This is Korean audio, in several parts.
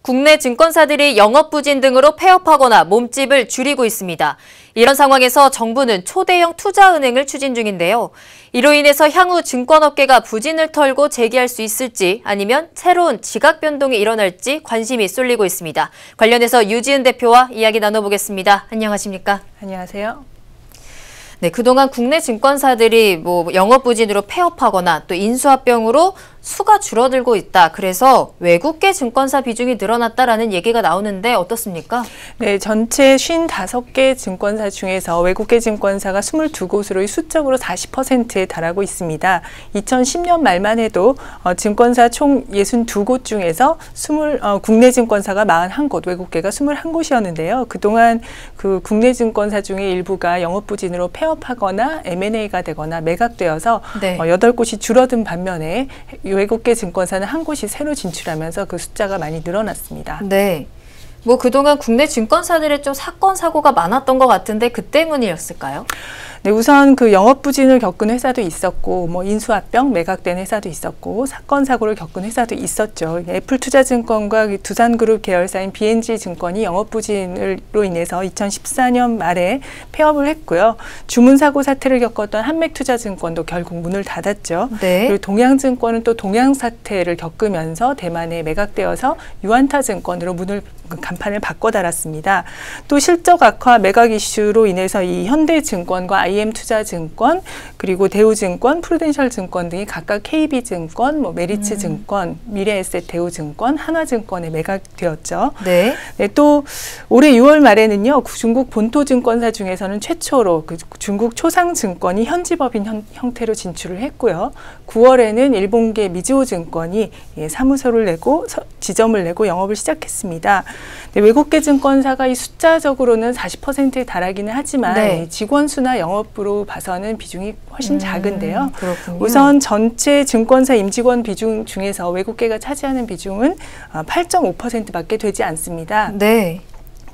국내 증권사들이 영업부진 등으로 폐업하거나 몸집을 줄이고 있습니다. 이런 상황에서 정부는 초대형 투자은행을 추진 중인데요. 이로 인해서 향후 증권업계가 부진을 털고 재기할 수 있을지 아니면 새로운 지각 변동이 일어날지 관심이 쏠리고 있습니다. 관련해서 유지은 대표와 이야기 나눠보겠습니다. 안녕하십니까? 안녕하세요. 네, 그동안 국내 증권사들이 영업부진으로 폐업하거나 또 인수합병으로 수가 줄어들고 있다. 그래서 외국계 증권사 비중이 늘어났다라는 얘기가 나오는데 어떻습니까? 네, 전체 55개 증권사 중에서 외국계 증권사가 22곳으로 수적으로 40%에 달하고 있습니다. 2010년 말만 해도 증권사 총 62곳 중에서 국내 증권사가 41곳, 외국계가 21곳이었는데요. 그동안 그 국내 증권사 중에 일부가 영업부진으로 폐업하거나 M&A가 되거나 매각되어서 8곳이 줄어든 반면에 외국계 증권사는 한 곳이 새로 진출하면서 그 숫자가 많이 늘어났습니다. 네. 그동안 국내 증권사들의 좀 사건, 사고가 많았던 것 같은데 그 때문이었을까요? 네, 우선 그 영업부진을 겪은 회사도 있었고, 인수합병, 매각된 회사도 있었고, 사건, 사고를 겪은 회사도 있었죠. 애플투자증권과 두산그룹 계열사인 B&G증권이 영업부진으로 인해서 2014년 말에 폐업을 했고요. 주문사고 사태를 겪었던 한맥투자증권도 결국 문을 닫았죠. 네. 그리고 동양증권은 또 동양사태를 겪으면서 대만에 매각되어서 유안타증권으로 간판을 바꿔 달았습니다. 또 실적 악화 매각 이슈로 인해서 이 현대증권과 IM투자증권 그리고 대우증권, 프루덴셜증권 등이 각각 KB증권, 메리츠증권, 미래에셋대우증권, 한화증권에 매각되었죠. 네. 네, 또 올해 6월 말에는요. 중국 본토증권사 중에서는 최초로 중국 초상증권이 현지법인 형태로 진출을 했고요. 9월에는 일본계 미즈호증권이 사무소를 내고 지점을 내고 영업을 시작했습니다. 네, 외국계 증권사가 이 숫자적으로는 40%에 달하기는 하지만 직원 수나 영업으로 봐서는 비중이 훨씬 작은데요. 그렇군요. 우선 전체 증권사 임직원 비중 중에서 외국계가 차지하는 비중은 8.5%밖에 되지 않습니다. 네.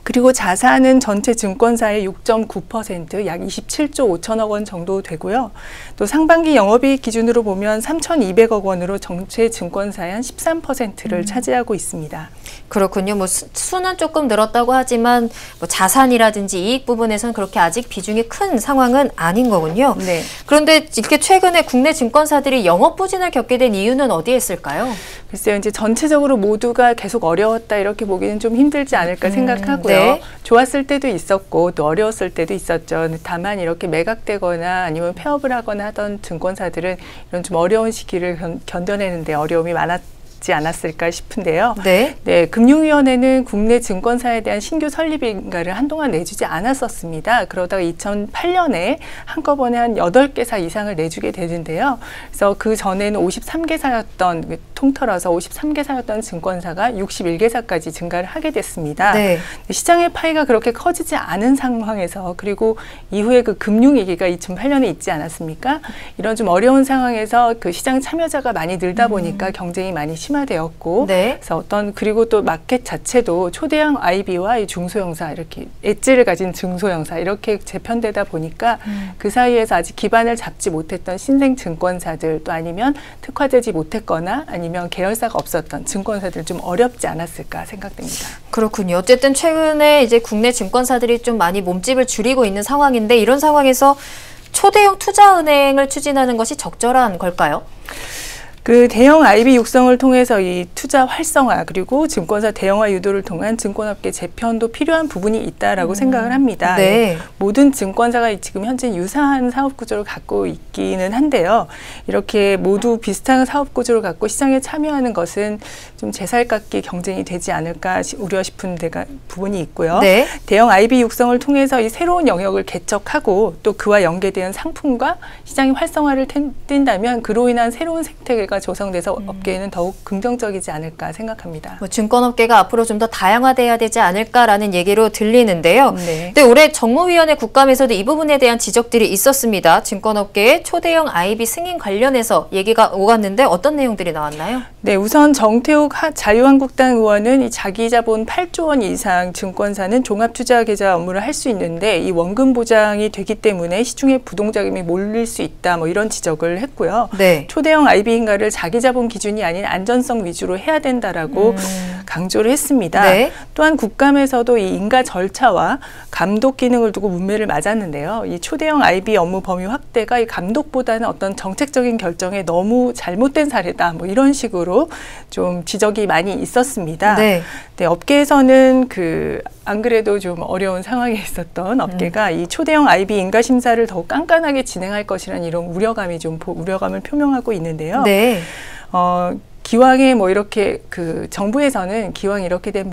그리고 자산은 전체 증권사의 6.9%, 약 27조 5천억 원 정도 되고요. 또 상반기 영업이익 기준으로 보면 3,200억 원으로 전체 증권사의 한 13%를 차지하고 있습니다. 그렇군요. 수는 조금 늘었다고 하지만 자산이라든지 이익 부분에서는 그렇게 아직 비중이 큰 상황은 아닌 거군요. 네. 그런데 이렇게 최근에 국내 증권사들이 영업부진을 겪게 된 이유는 어디에 있을까요? 글쎄요, 이제 전체적으로 모두가 계속 어려웠다 이렇게 보기는 좀 힘들지 않을까 생각하고요. 네. 좋았을 때도 있었고 또 어려웠을 때도 있었죠. 다만 이렇게 매각되거나 아니면 폐업을 하거나 하던 증권사들은 이런 좀 어려운 시기를 견뎌내는데 어려움이 많았지 않았을까 싶은데요. 네. 네, 금융위원회는 국내 증권사에 대한 신규 설립인가를 한동안 내주지 않았었습니다. 그러다가 2008년에 한꺼번에 한 8개사 이상을 내주게 되는데요. 그래서 그 전에는 53개사였던 통틀어서 53개사였던 증권사가 61개사까지 증가를 하게 됐습니다. 네. 시장의 파이가 그렇게 커지지 않은 상황에서 그리고 이후에 그 금융위기가 2008년에 있지 않았습니까? 이런 좀 어려운 상황에서 그 시장 참여자가 많이 늘다 보니까 경쟁이 많이 심화되었고 그래서 그리고 또 마켓 자체도 초대형 IB와 이 중소형사 이렇게 엣지를 가진 중소형사 이렇게 재편되다 보니까 그 사이에서 아직 기반을 잡지 못했던 신생 증권사들 또 아니면 특화되지 못했거나 아니면 계열사가 없었던 증권사들 좀 어렵지 않았을까 생각됩니다. 그렇군요. 어쨌든 최근에 이제 국내 증권사들이 좀 많이 몸집을 줄이고 있는 상황인데 이런 상황에서 초대형 투자은행을 추진하는 것이 적절한 걸까요? 그 대형 IB 육성을 통해서 이 투자 활성화 그리고 증권사 대형화 유도를 통한 증권업계 재편도 필요한 부분이 있다라고 생각을 합니다. 네. 모든 증권사가 지금 현재 유사한 사업 구조를 갖고 있기는 한데요. 이렇게 모두 비슷한 사업 구조를 갖고 시장에 참여하는 것은 좀 제살깎기 경쟁이 되지 않을까 우려 싶은 부분이 있고요. 네. 대형 IB 육성을 통해서 이 새로운 영역을 개척하고 또 그와 연계된 상품과 시장의 활성화를 띈다면 그로 인한 새로운 생태계가 조성돼서 업계에는 더욱 긍정적이지 않을까 생각합니다. 증권업계가 앞으로 좀 더 다양화돼야 되지 않을까라는 얘기로 들리는데요. 네. 근데 올해 정무위원회 국감에서도 이 부분에 대한 지적들이 있었습니다. 증권업계의 초대형 IB 승인 관련해서 얘기가 오갔는데 어떤 내용들이 나왔나요? 네, 우선 정태욱 자유한국당 의원은 이 자기자본 8조 원 이상 증권사는 종합투자계좌 업무를 할 수 있는데 이 원금 보장이 되기 때문에 시중에 부동자금이 몰릴 수 있다, 뭐 이런 지적을 했고요. 네. 초대형 IB 인가를 자기자본 기준이 아닌 안전성 위주로 해야 된다라고 강조를 했습니다. 네. 또한 국감에서도 이 인가 절차와 감독 기능을 두고 문매를 맞았는데요. 이 초대형 IB 업무 범위 확대가 이 감독보다는 어떤 정책적인 결정에 너무 잘못된 사례다, 뭐 이런 식으로 좀 지적이 많이 있었습니다. 네. 네, 업계에서는 안 그래도 좀 어려운 상황에 있었던 업계가 이 초대형 IB 인가 심사를 더욱 깐깐하게 진행할 것이라는 이런 우려감을 표명하고 있는데요. 네. 기왕에 뭐 이렇게 정부에서는 기왕 이렇게 된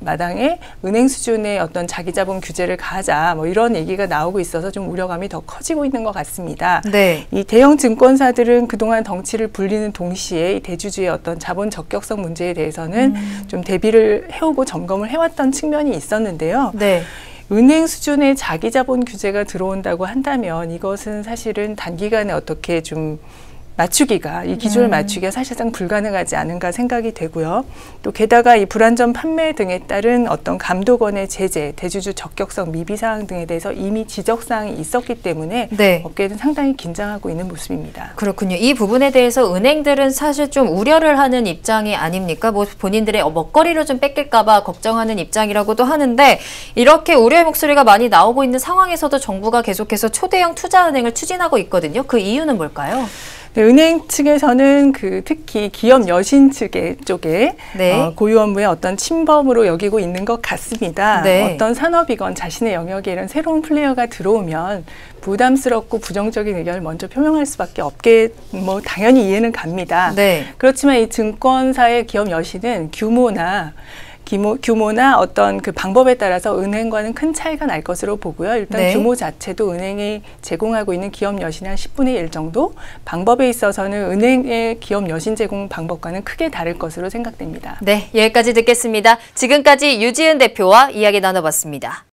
마당에 은행 수준의 어떤 자기자본 규제를 가하자, 뭐 이런 얘기가 나오고 있어서 좀 우려감이 더 커지고 있는 것 같습니다. 네. 이 대형 증권사들은 그동안 덩치를 불리는 동시에 이 대주주의 어떤 자본 적격성 문제에 대해서는 좀 대비를 해오고 점검을 해왔던 측면이 있었는데요. 네. 은행 수준의 자기자본 규제가 들어온다고 한다면 이것은 사실은 단기간에 어떻게 좀 이 기준을 맞추기가 사실상 불가능하지 않은가 생각이 되고요. 또 게다가 이 불안전 판매 등에 따른 어떤 감독원의 제재, 대주주 적격성 미비 사항 등에 대해서 이미 지적 사항이 있었기 때문에 네. 업계는 상당히 긴장하고 있는 모습입니다. 그렇군요. 이 부분에 대해서 은행들은 사실 좀 우려를 하는 입장이 아닙니까? 뭐 본인들의 먹거리를 좀 뺏길까 봐 걱정하는 입장이라고도 하는데 이렇게 우려의 목소리가 많이 나오고 있는 상황에서도 정부가 계속해서 초대형 투자은행을 추진하고 있거든요. 그 이유는 뭘까요? 네, 은행 측에서는 특히 기업 여신 쪽에 네. 고유 업무의 어떤 침범으로 여기고 있는 것 같습니다. 네. 어떤 산업이건 자신의 영역에 이런 새로운 플레이어가 들어오면 부담스럽고 부정적인 의견을 먼저 표명할 수밖에 없게 뭐 당연히 이해는 갑니다. 네. 그렇지만 이 증권사의 기업 여신은 규모나 어떤 방법에 따라서 은행과는 큰 차이가 날 것으로 보고요. 일단 네. 규모 자체도 은행이 제공하고 있는 기업 여신의 한 10분의 1 정도, 방법에 있어서는 은행의 기업 여신 제공 방법과는 크게 다를 것으로 생각됩니다. 네, 여기까지 듣겠습니다. 지금까지 유지은 대표와 이야기 나눠봤습니다.